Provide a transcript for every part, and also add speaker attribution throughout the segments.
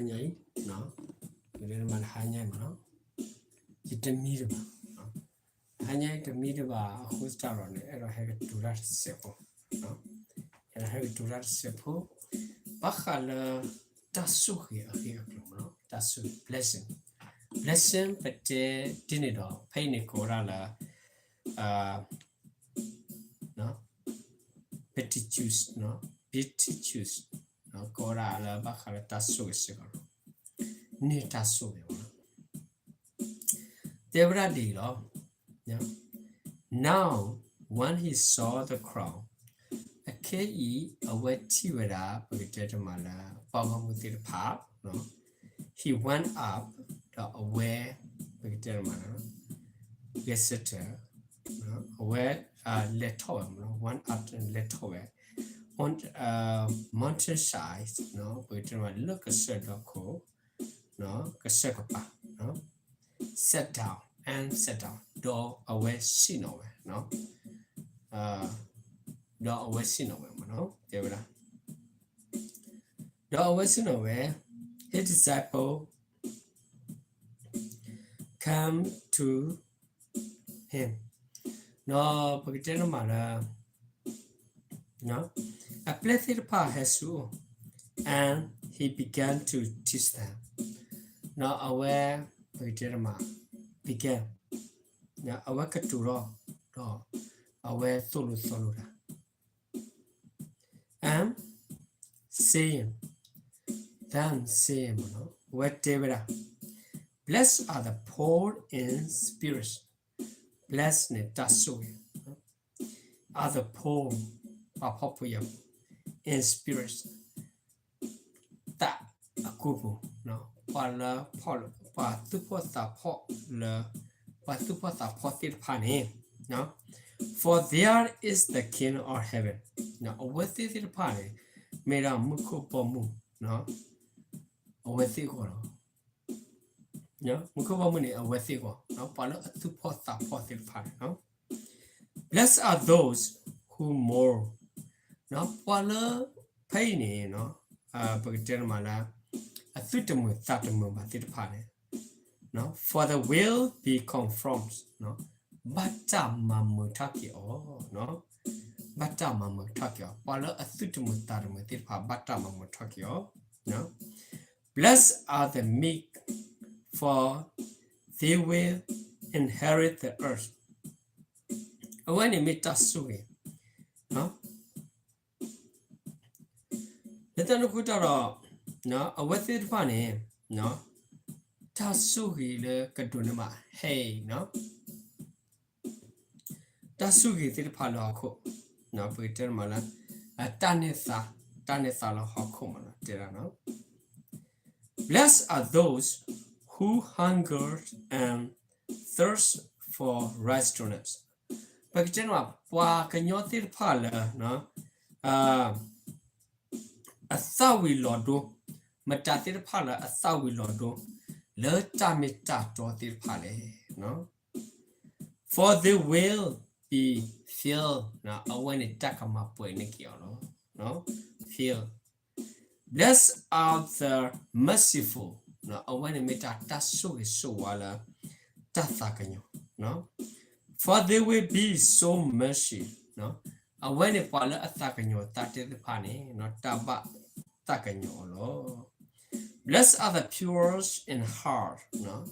Speaker 1: Hanyai, no, Gilman Hanyai, no, it a meter. Hanyai the meter who's down on it, and I have to that simple, no, and I have to that simple. Bachala, that's so here, no, that's a blessing. Blessing, but didn't it all, pain it, corala, no, Beatitudes, no, Beatitudes, no, corala, bachala, that's so cigar. Near that's so. They were a deal, yeah. Now, when he saw the crowd, a ke a wet tivera, Pagatamala, Pagamutir pap, no, he went up the aware Pagatamala, Gessiter, no, aware Letoem, no, one up and Letoe, on mountainside, no, Pagatamala, look a circle, no, a circle, no, sit down and sit down, door away, see nowhere, no. Do always see nowhere, no? They were do always see nowhere. His disciple come to him. No, because no matter, no. A plenty part has to, and he began to teach them. Not aware, because began. Now aware to do aware solo. And saying, then saying, no, what David, blessed are the poor in spirit. Blessed ne tasso, are the poor, are popular in spirit. That a couple, no, pala, patupota pot, le, patupota potted pane, no. For there is the king of heaven. Now, what is it pane? Made a muko pomu, no? With it, no? Muko pomuni, a with it, no? Palo a two pota potted pane, no? Blessed are those who mourn, no? Palo pain, no? But Germana, a thutamu, thatamu, but it pane, no? For the will be confirmed, no? Bata mamutaki, oh, no? Bata mamutaki, Palo a thutamutamu, tipa bata mamutaki, no? Blessed are the meek, for they will inherit the earth. When you meet Tasugi, no? Let us put our no, a with it funny, no? Tasugi le Kadunama, hey, no? Tasugi the Palako, no, Peter Mala, a Tanitha la Hokumana, no? Blessed are those who hunger and thirst for righteousness. But general, why can you think parlor, no? A thousand lodo, Matatir parlor, a thousand lodo, le tamita to pale, no? For they will be filled, now, when it takama poenikio, no? Filled. Blessed are the merciful, no? When it made a tasso is so wala, tathakanyo, no? For they will be so mercy, no? When it pala athakanyo, tated the pane, not taba takanyo, blessed are the pure in heart, no?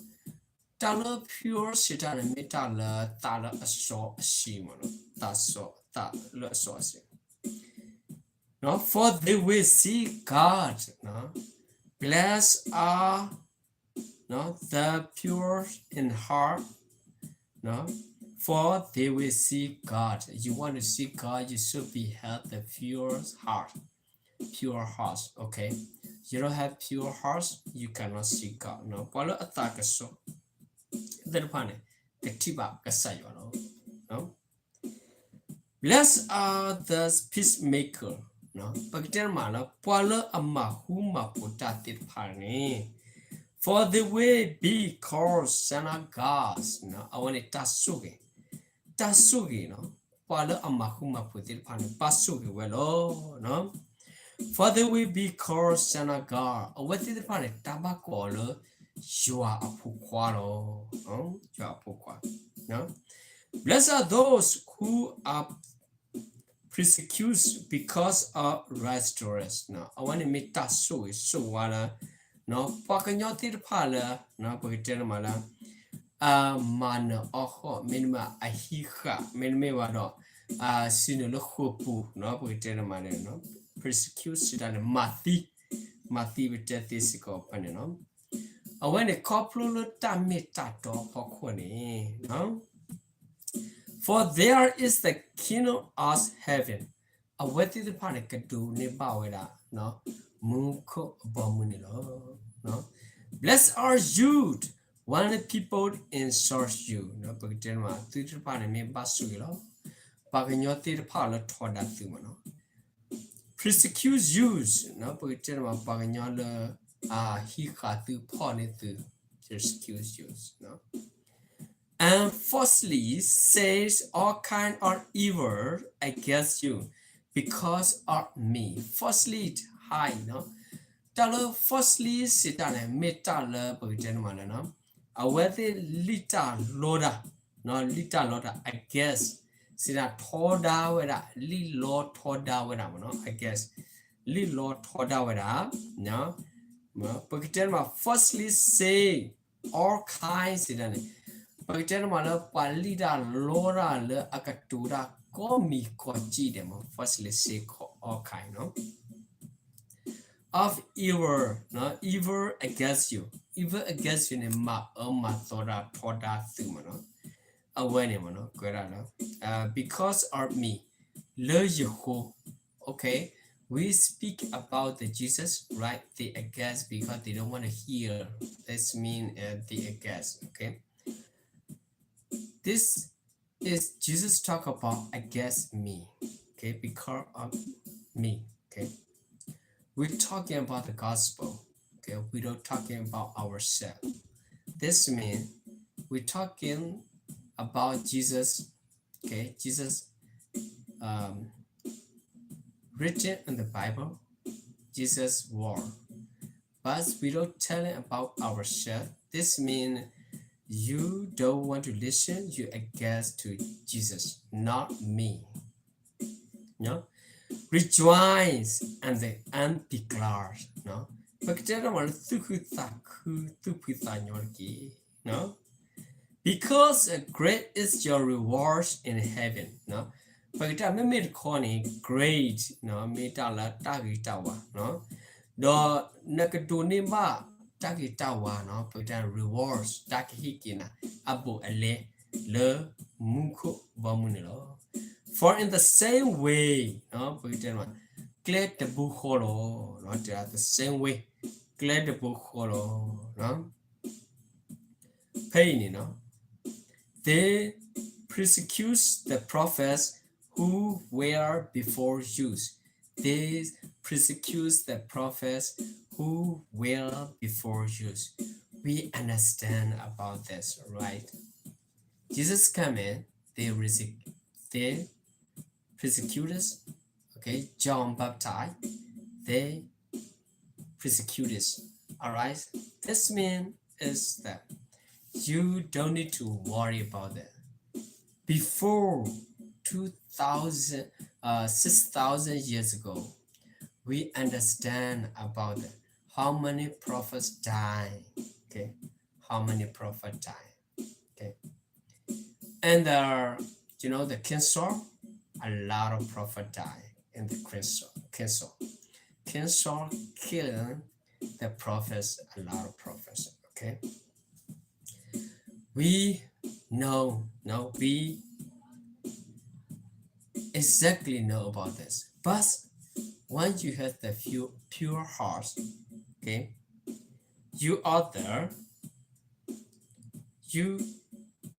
Speaker 1: Tala pure sitan and metala tala a so a shimono, tasso, ta, lo so. No, for they will see God, no? Blessed are, no, the pure in heart, no? For they will see God. You want to see God, you should be have the pure heart. Pure heart, okay? You don't have pure hearts, you cannot see God. No, Palo attack so. Then pane, the tiba kasayo, no? Blessed are the peacemaker, no? But there mala, Palo amahuma potatit pane. For they will be called son of gods, no? I want it tasugi. Tasugi, no? Palo amahuma putit pane, pasugi, well, no? For they will be called son of God. What did the planet Tabacolo? You are a puqualo. You are a puqua. No? Blessed are those who are persecuted because of righteousness. No, I want to meet that so wala. No, pakanyoti the pala. No, pakitela mana oho minima ahika minime wado sino lo hopu no pakitela mala no persecution and mathi with physical pane no. I want a couple of tamita to pokone no. For there is the kingdom of heaven. A weti the panic do ne baweda, no, munko abominilo, no. Blessed are you when the people insult you, no, but general, to the panic me basuilo, paganyoti the parlor toward that thumano. Persecute you, no, but general paganyola, he got to pony to persecute you, no. And falsely says all kind of evil against you because of me. Falsely high, no? Talo falsely sit on a metal gentleman, no? A weather little loader, no little loader, I guess. See that toda with a little toda with a no, I guess. Little toda with a no. But gentleman falsely say all kinds of Pagkatama palida lora le akatura komi kochi demo firstly say all kind no of evil no evil against you ne ma thoda thuma no awene no kwera no because of me le yeho okay we speak about the Jesus right the against because they don't want to hear this mean the against okay. This is Jesus talk about against me, okay, because of me, okay. We're talking about the gospel, okay. We don't talking about ourselves. This means we're talking about Jesus, okay. Jesus written in the Bible, Jesus' word, but we don't tell it about ourselves. This means you don't want to listen, you against to Jesus, not me. No? Rejoice and declare. No? No? Because great is your reward in heaven. No? Great. No? No? Do nakadunima Takitawa no pagdan rewards takihikina abu ale le munko bamunilo. For in the same way, no pagdan clear the bukholo, no the same way, clear the bukholo, no pain, no. They persecute the prophets who were before you. They persecute the prophets who were before you. We understand about this, right? Jesus came in, they persecute us, okay? John baptized, they persecute us, all right? This means is that you don't need to worry about that. Before 6,000 years ago, we understand about how many prophets died, okay? How many prophets died, okay? And the King Saul, a lot of prophets died in the King Saul. King Saul killed the prophets, a lot of prophets, okay? We exactly know about this, but once you have the pure heart, okay, you are there, you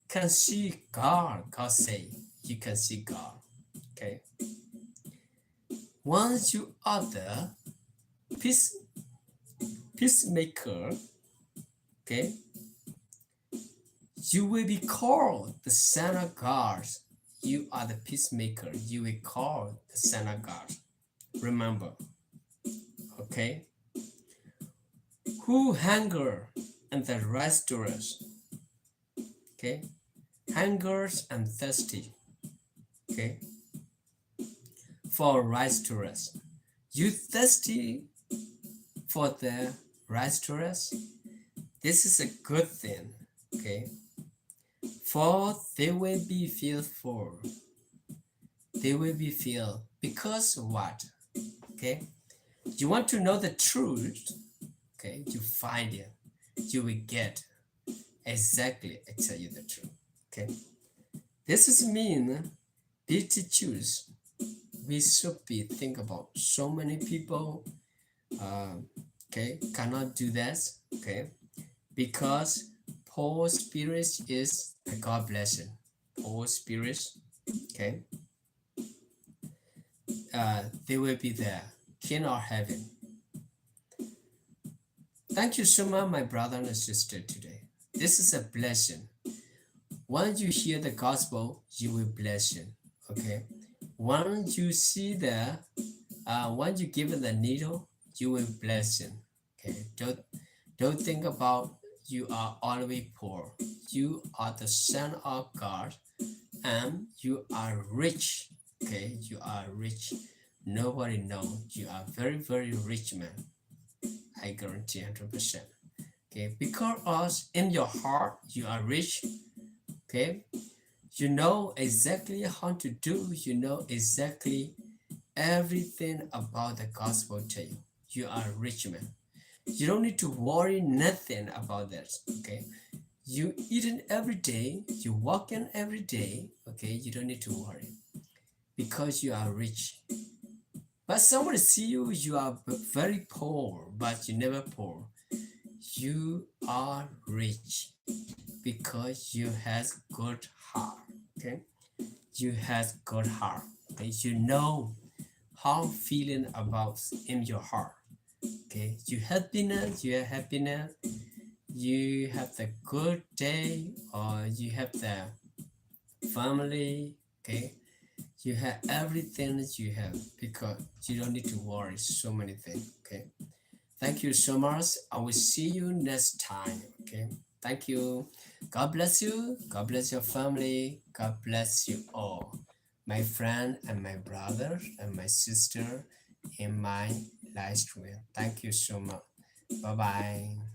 Speaker 1: can see God. God say you can see God, okay. Once you are the peacemaker, okay, you will be called the Son of God. You are the peacemaker. You will call the Son of God. Remember, Okay, who hunger and the restorers. Okay, hungers and thirsty. Okay, for restorers. You thirsty for the restorers? This is a good thing. Okay, for they will be filled for. They will be filled because what? Okay, you want to know the truth. Okay, you find it. You will get exactly. I tell you the truth. Okay, this is mean Beatitudes. We should be think about so many people. Okay, cannot do that. Okay, because poor spirit is a God blessing. Poor spirit. Okay, they will be there. King or heaven. Thank you so much, my brother and sister, today. This is a blessing. Once you hear the gospel, you will blessing. Okay. Once you see once you give it the needle, you will blessing. Okay. Don't think about you are always poor. You are the son of God, and you are rich. Okay. You are rich. Nobody knows you are very very rich man. I guarantee 100%. Okay, because in your heart you are rich. Okay, you know exactly how to do. You know exactly everything about the gospel to you. You are rich man. You don't need to worry nothing about that. Okay, you eating every day. You walking every day. Okay, you don't need to worry because you are rich. But somebody see you. You are very poor, but you never poor. You are rich because you has good heart. Okay, you has good heart. Okay, you know how feeling about in your heart. Okay, you happiness, you have happiness, you have the good day, or you have the family. Okay, you have everything that you have because you don't need to worry so many things. Okay, thank you so much. I will see you next time. Okay. Thank you. God bless you. God bless your family. God bless you all. My friend and my brother and my sister in my live stream. Thank you so much. Bye bye.